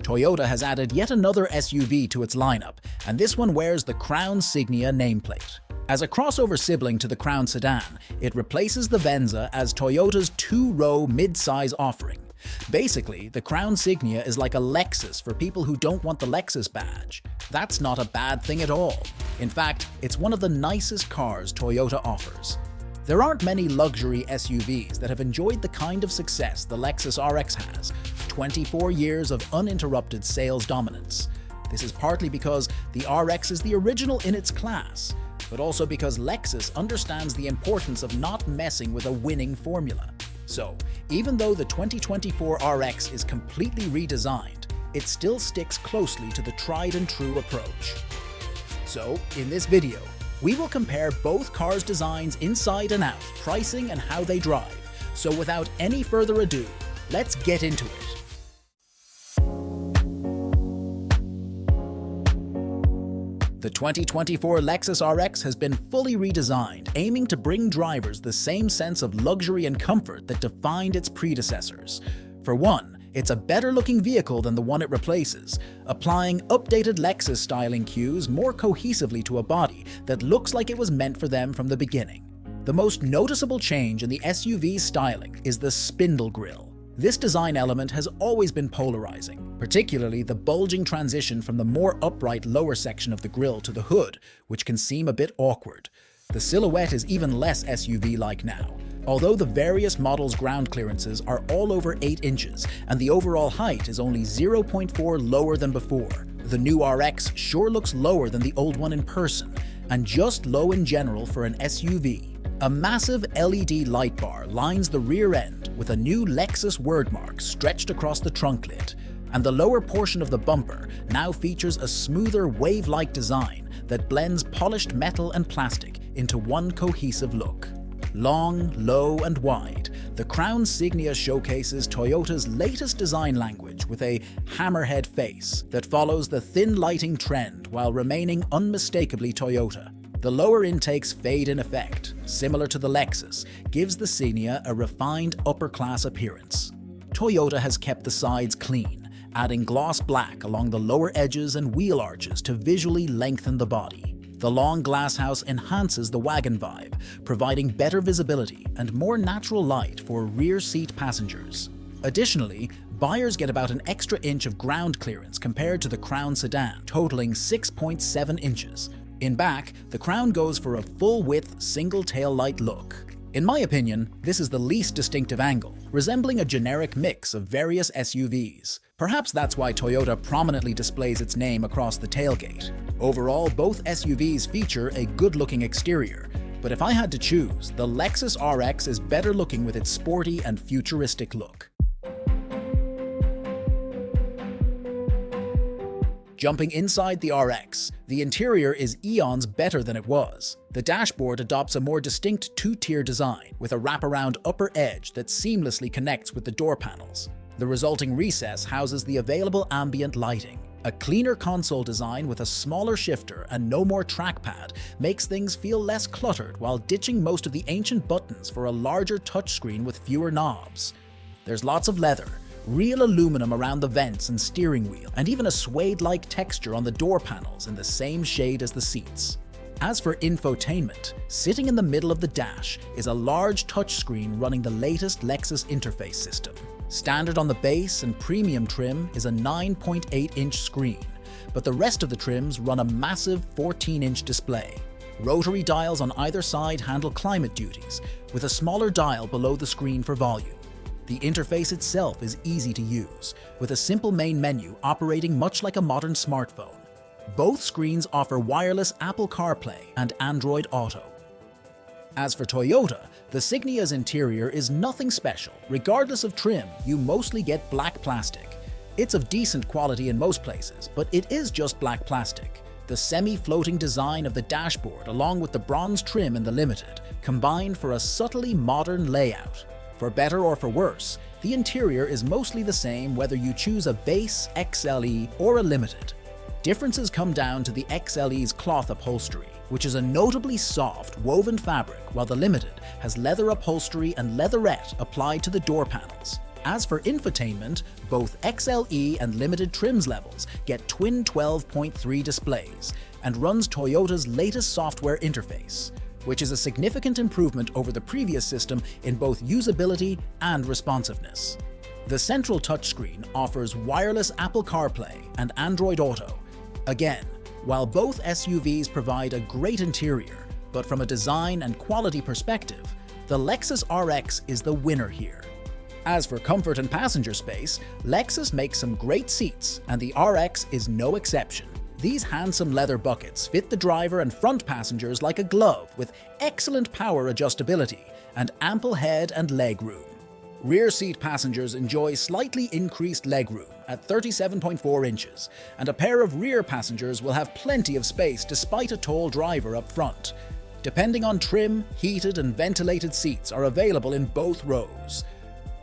Toyota has added yet another SUV to its lineup, and this one wears the Crown Signia nameplate. As a crossover sibling to the Crown sedan, it replaces the Venza as Toyota's two-row mid-size offering. Basically, the Crown Signia is like a Lexus for people who don't want the Lexus badge. That's not a bad thing at all. In fact, it's one of the nicest cars Toyota offers. There aren't many luxury SUVs that have enjoyed the kind of success the Lexus RX has, 24 years of uninterrupted sales dominance. This is partly because the RX is the original in its class, but also because Lexus understands the importance of not messing with a winning formula. So, even though the 2024 RX is completely redesigned, it still sticks closely to the tried-and-true approach. So, in this video, we will compare both cars' designs inside and out, pricing and how they drive. So without any further ado, let's get into it. The 2024 Lexus RX has been fully redesigned, aiming to bring drivers the same sense of luxury and comfort that defined its predecessors. For one, it's a better-looking vehicle than the one it replaces, applying updated Lexus styling cues more cohesively to a body that looks like it was meant for them from the beginning. The most noticeable change in the SUV's styling is the spindle grille. This design element has always been polarizing, particularly the bulging transition from the more upright lower section of the grille to the hood, which can seem a bit awkward. The silhouette is even less SUV-like now, although the various models' ground clearances are all over 8 inches and the overall height is only 0.4 lower than before. The new RX sure looks lower than the old one in person, and just low in general for an SUV. A massive LED light bar lines the rear end with a new Lexus wordmark stretched across the trunk lid, and the lower portion of the bumper now features a smoother wave-like design that blends polished metal and plastic into one cohesive look. Long, low, and wide, the Crown Signia showcases Toyota's latest design language with a hammerhead face that follows the thin lighting trend while remaining unmistakably Toyota. The lower intakes fade in effect, similar to the Lexus, gives the Signia a refined upper-class appearance. Toyota has kept the sides clean, adding gloss black along the lower edges and wheel arches to visually lengthen the body. The long glasshouse enhances the wagon vibe, providing better visibility and more natural light for rear seat passengers. Additionally, buyers get about an extra inch of ground clearance compared to the Crown sedan, totaling 6.7 inches. In back, the Crown goes for a full-width single taillight look. In my opinion, this is the least distinctive angle, resembling a generic mix of various SUVs. Perhaps that's why Toyota prominently displays its name across the tailgate. Overall, both SUVs feature a good-looking exterior, but if I had to choose, the Lexus RX is better looking with its sporty and futuristic look. Jumping inside the RX, the interior is eons better than it was. The dashboard adopts a more distinct two-tier design, with a wraparound upper edge that seamlessly connects with the door panels. The resulting recess houses the available ambient lighting. A cleaner console design with a smaller shifter and no more trackpad makes things feel less cluttered while ditching most of the ancient buttons for a larger touchscreen with fewer knobs. There's lots of leather, real aluminum around the vents and steering wheel, and even a suede-like texture on the door panels in the same shade as the seats. As for infotainment, sitting in the middle of the dash is a large touchscreen running the latest Lexus interface system. Standard on the base and premium trim is a 9.8-inch screen, but the rest of the trims run a massive 14-inch display. Rotary dials on either side handle climate duties, with a smaller dial below the screen for volume. The interface itself is easy to use, with a simple main menu operating much like a modern smartphone. Both screens offer wireless Apple CarPlay and Android Auto. As for Toyota, the Signia's interior is nothing special. Regardless of trim, you mostly get black plastic. It's of decent quality in most places, but it is just black plastic. The semi-floating design of the dashboard along with the bronze trim in the Limited combine for a subtly modern layout. For better or for worse, the interior is mostly the same whether you choose a base, XLE, or a Limited. Differences come down to the XLE's cloth upholstery, which is a notably soft, woven fabric, while the Limited has leather upholstery and leatherette applied to the door panels. As for infotainment, both XLE and limited trims levels get twin 12.3 displays and runs Toyota's latest software interface, which is a significant improvement over the previous system in both usability and responsiveness. The central touchscreen offers wireless Apple CarPlay and Android Auto. Again, while both SUVs provide a great interior, but from a design and quality perspective, the Lexus RX is the winner here. As for comfort and passenger space, Lexus makes some great seats, and the RX is no exception. These handsome leather buckets fit the driver and front passengers like a glove, with excellent power adjustability and ample head and leg room. Rear seat passengers enjoy slightly increased legroom at 37.4 inches, and a pair of rear passengers will have plenty of space despite a tall driver up front. Depending on trim, heated and ventilated seats are available in both rows.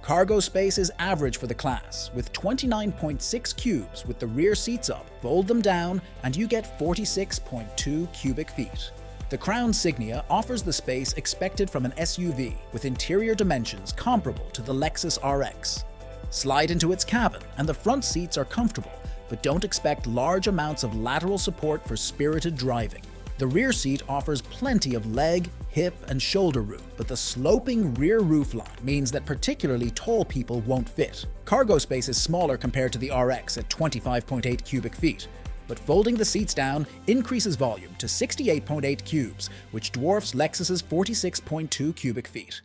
Cargo space is average for the class, with 29.6 cubes with the rear seats up. Fold them down and you get 46.2 cubic feet. The Crown Signia offers the space expected from an SUV, with interior dimensions comparable to the Lexus RX. Slide into its cabin and the front seats are comfortable, but don't expect large amounts of lateral support for spirited driving. The rear seat offers plenty of leg, hip, and shoulder room, but the sloping rear roofline means that particularly tall people won't fit. Cargo space is smaller compared to the RX at 25.8 cubic feet, but folding the seats down increases volume to 68.8 cubes, which dwarfs Lexus's 46.2 cubic feet.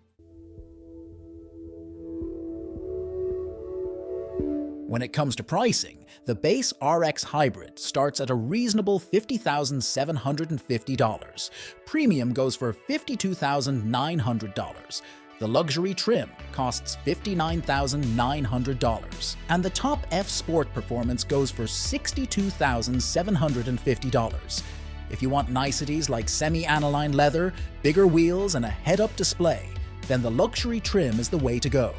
When it comes to pricing, the base RX Hybrid starts at a reasonable $50,750. Premium goes for $52,900. The luxury trim costs $59,900. And the top F Sport Performance goes for $62,750. If you want niceties like semi-aniline leather, bigger wheels, and a head-up display, then the luxury trim is the way to go.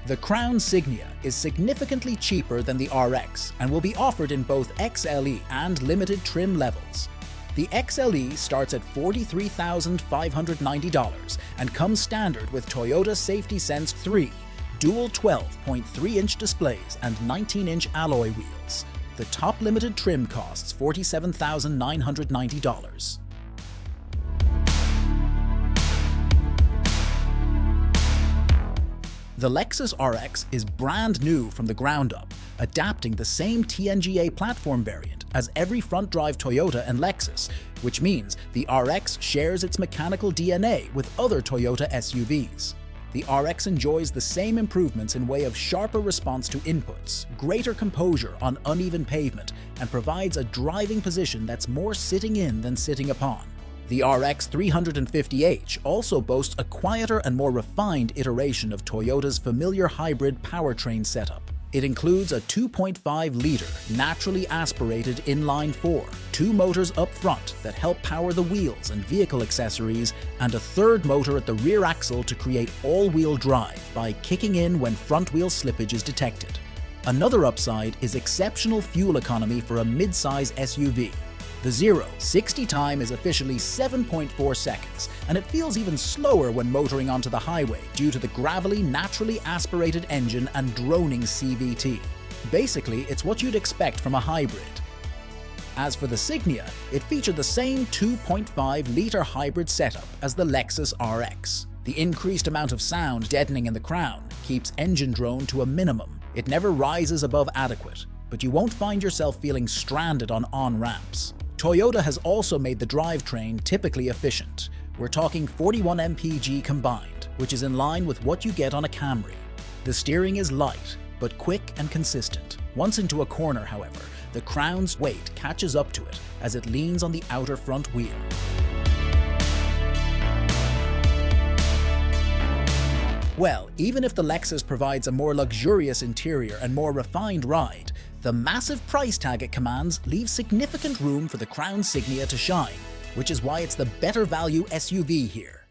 The Crown Signia is significantly cheaper than the RX and will be offered in both XLE and limited trim levels. The XLE starts at $43,590 and comes standard with Toyota Safety Sense 3, dual 12.3-inch displays and 19-inch alloy wheels. The top limited trim costs $47,990. The Lexus RX is brand new from the ground up, adapting the same TNGA platform variant as every front-drive Toyota and Lexus, which means the RX shares its mechanical DNA with other Toyota SUVs. The RX enjoys the same improvements in way of sharper response to inputs, greater composure on uneven pavement, and provides a driving position that's more sitting in than sitting upon. The RX 350h also boasts a quieter and more refined iteration of Toyota's familiar hybrid powertrain setup. It includes a 2.5-liter naturally aspirated inline-4, 2 motors up front that help power the wheels and vehicle accessories, and a third motor at the rear axle to create all-wheel drive by kicking in when front-wheel slippage is detected. Another upside is exceptional fuel economy for a mid-size SUV. The 0-60 time is officially 7.4 seconds, and it feels even slower when motoring onto the highway due to the gravelly, naturally aspirated engine and droning CVT. Basically, it's what you'd expect from a hybrid. As for the Signia, it featured the same 2.5-liter hybrid setup as the Lexus RX. The increased amount of sound deadening in the crown keeps engine drone to a minimum. It never rises above adequate, but you won't find yourself feeling stranded on on-ramps. Toyota has also made the drivetrain typically efficient. We're talking 41 mpg combined, which is in line with what you get on a Camry. The steering is light, but quick and consistent. Once into a corner, however, the Crown's weight catches up to it as it leans on the outer front wheel. Well, even if the Lexus provides a more luxurious interior and more refined ride, the massive price tag it commands leaves significant room for the Crown Signia to shine, which is why it's the better value SUV here.